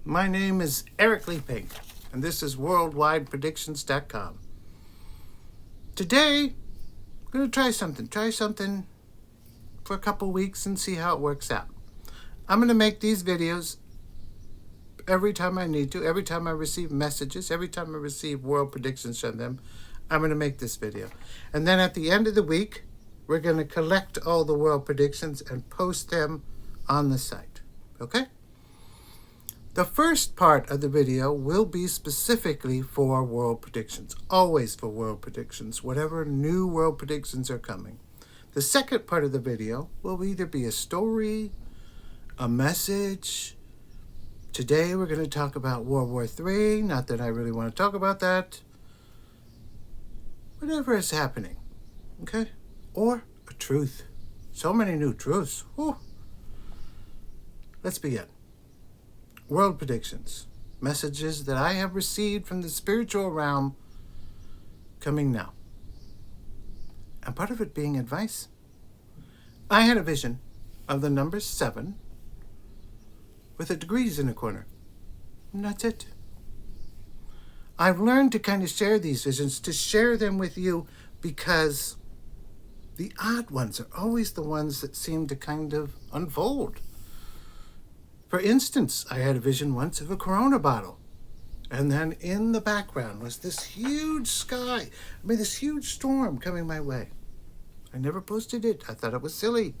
My name is Leigh-Pink, and this is worldwidepredictions.com. Today, I'm going to try something for a couple weeks and see how it works out. I'm going to make these videos every time I need to, every time I receive messages, every time I receive world predictions from them, I'm going to make this video. And then at the end of the week, we're going to collect all the world predictions and post them on the site. Okay? The first part of the video will be specifically for world predictions, always for world predictions, whatever new world predictions are coming. The second part of the video will either be a story, a message. Today we're going to talk about World War III, not that I really want to talk about that. Whatever is happening, okay? Or a truth. So many new truths. Whew. Let's begin. World predictions. Messages that I have received from the spiritual realm coming now. And part of it being advice. I had a vision of the number 7 with the degrees in the corner. And that's it. I've learned to kind of share these visions, to share them with you, because the odd ones are always the ones that seem to kind of unfold. For instance, I had a vision once of a Corona bottle. And then in the background was this huge sky. This huge storm coming my way. I never posted it. I thought it was silly.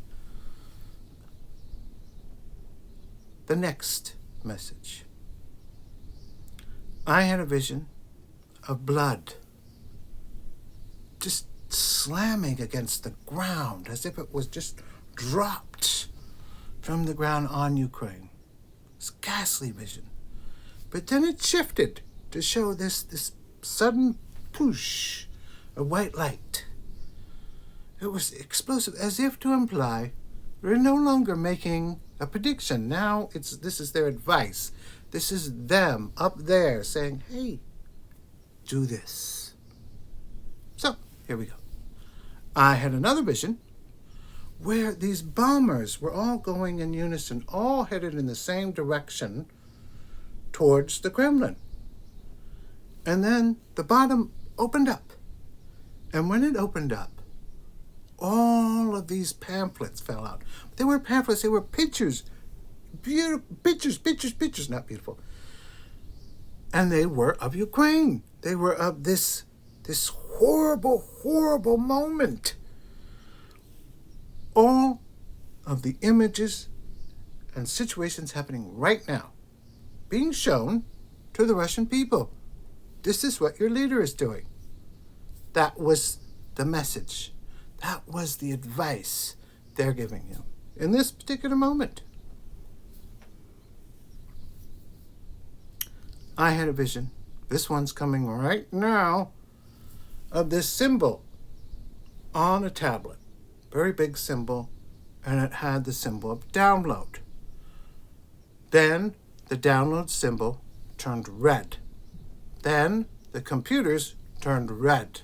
The next message. I had a vision of blood just slamming against the ground as if it was just dropped from the ground on Ukraine. It's a ghastly vision. But then it shifted to show this sudden push of white light. It was explosive, as if to imply we're no longer making a prediction. Now this is their advice. This is them up there saying, hey, do this. So, here we go. I had another vision where these bombers were all going in unison, all headed in the same direction towards the Kremlin. And then the bottom opened up. And when it opened up, all of these pamphlets fell out. They were pamphlets, they were pictures. Beautiful pictures, not beautiful. And they were of Ukraine. They were of this horrible moment. All of the images and situations happening right now being shown to the Russian people. This is what your leader is doing. That was the message. That was the advice they're giving you in this particular moment. I had a vision. This one's coming right now of this symbol on a tablet. Very big symbol, and it had the symbol of download. Then the download symbol turned red. Then the computers turned red.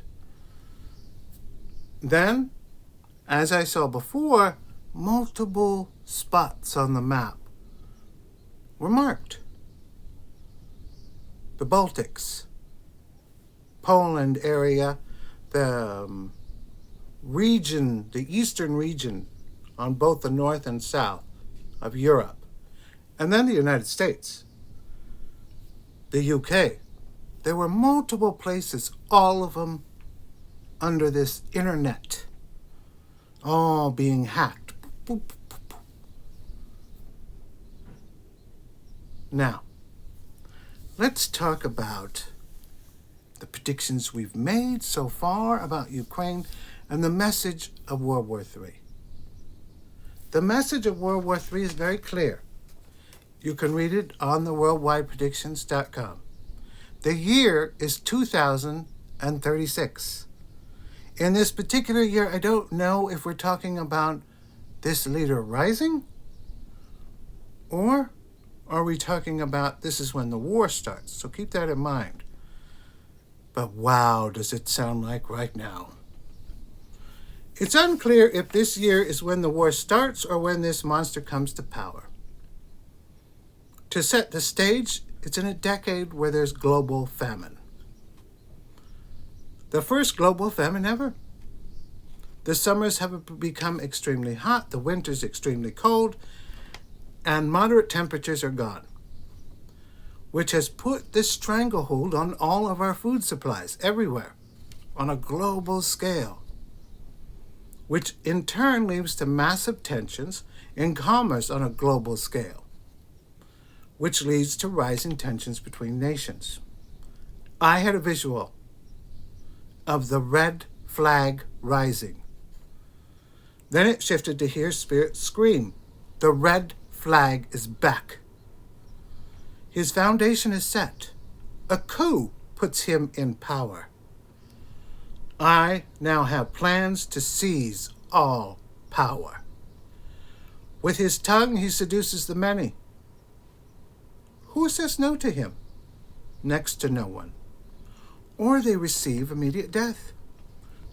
Then, as I saw before, multiple spots on the map were marked. The Baltics, Poland area, the region, the eastern region on both the north and south of Europe, and then the United States, the UK. There were multiple places, all of them under this internet, all being hacked. Now, let's talk about the predictions we've made so far about Ukraine and the message of World War III. The message of World War III is very clear. You can read it on the worldwidepredictions.com. The year is 2036. In this particular year, I don't know if we're talking about this leader rising, or are we talking about this is when the war starts? So keep that in mind. But wow, does it sound like right now. It's unclear if this year is when the war starts or when this monster comes to power. To set the stage, it's in a decade where there's global famine. The first global famine ever. The summers have become extremely hot, the winters extremely cold, and moderate temperatures are gone, which has put this stranglehold on all of our food supplies everywhere on a global scale, which in turn leads to massive tensions in commerce on a global scale, which leads to rising tensions between nations. I had a visual of the red flag rising. Then it shifted to hear Spirit scream, "The red flag is back." His foundation is set. A coup puts him in power. I now have plans to seize all power. With his tongue, he seduces the many. Who says no to him? Next to no one. Or they receive immediate death.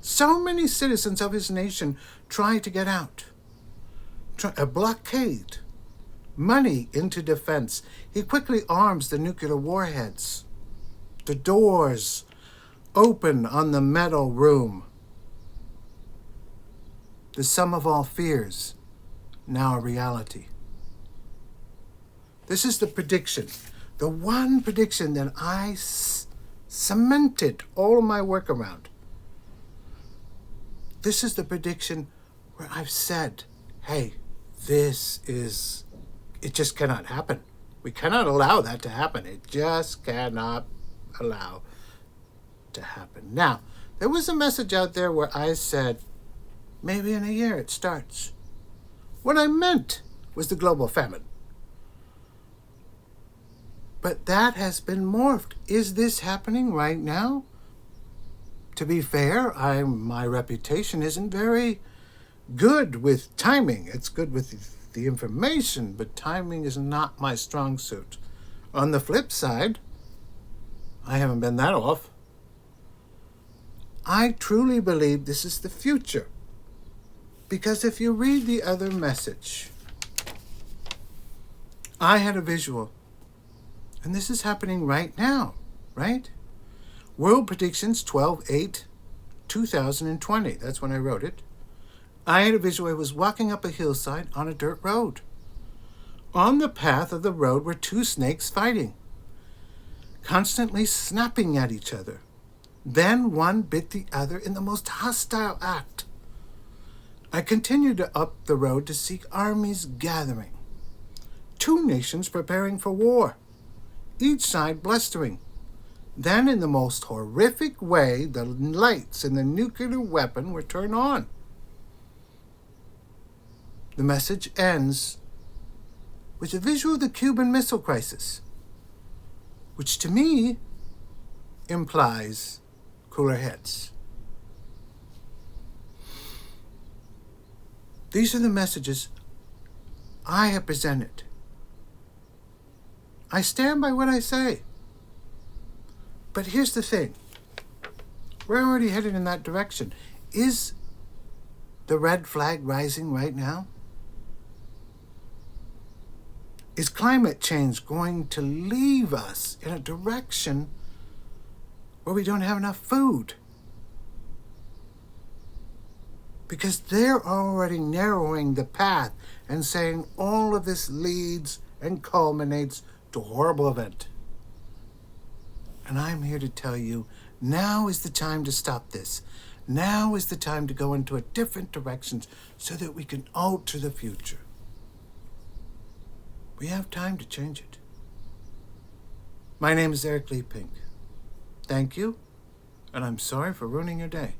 So many citizens of his nation try to get out. A blockade. Money into defense. He quickly arms the nuclear warheads. The doors open on the metal room. The sum of all fears, now a reality. This is the prediction, the one prediction that I cemented all of my work around. This is the prediction where I've said, hey, it just cannot happen. We cannot allow that to happen. It just cannot allow to happen. Now, there was a message out there where I said, maybe in a year it starts. What I meant was the global famine. But that has been morphed. Is this happening right now? To be fair, my reputation isn't very good with timing. It's good with the information, but timing is not my strong suit. On the flip side, I haven't been that off. I truly believe this is the future. Because if you read the other message, I had a visual. And this is happening right now, right? World Predictions 12/8/2020. That's when I wrote it. I had a visual. I was walking up a hillside on a dirt road. On the path of the road were two snakes fighting, constantly snapping at each other. Then one bit the other in the most hostile act. I continued up the road to seek armies gathering. Two nations preparing for war, each side blustering. Then, in the most horrific way, the lights in the nuclear weapon were turned on. The message ends with a visual of the Cuban Missile Crisis, which to me implies cooler heads. These are the messages I have presented. I stand by what I say. But here's the thing. We're already headed in that direction. Is the red flag rising right now? Is climate change going to leave us in a direction where we don't have enough food? Because they're already narrowing the path and saying all of this leads and culminates to a horrible event. And I'm here to tell you, now is the time to stop this. Now is the time to go into a different direction so that we can alter the future. We have time to change it. My name is Leigh-Pink. Thank you, and I'm sorry for ruining your day.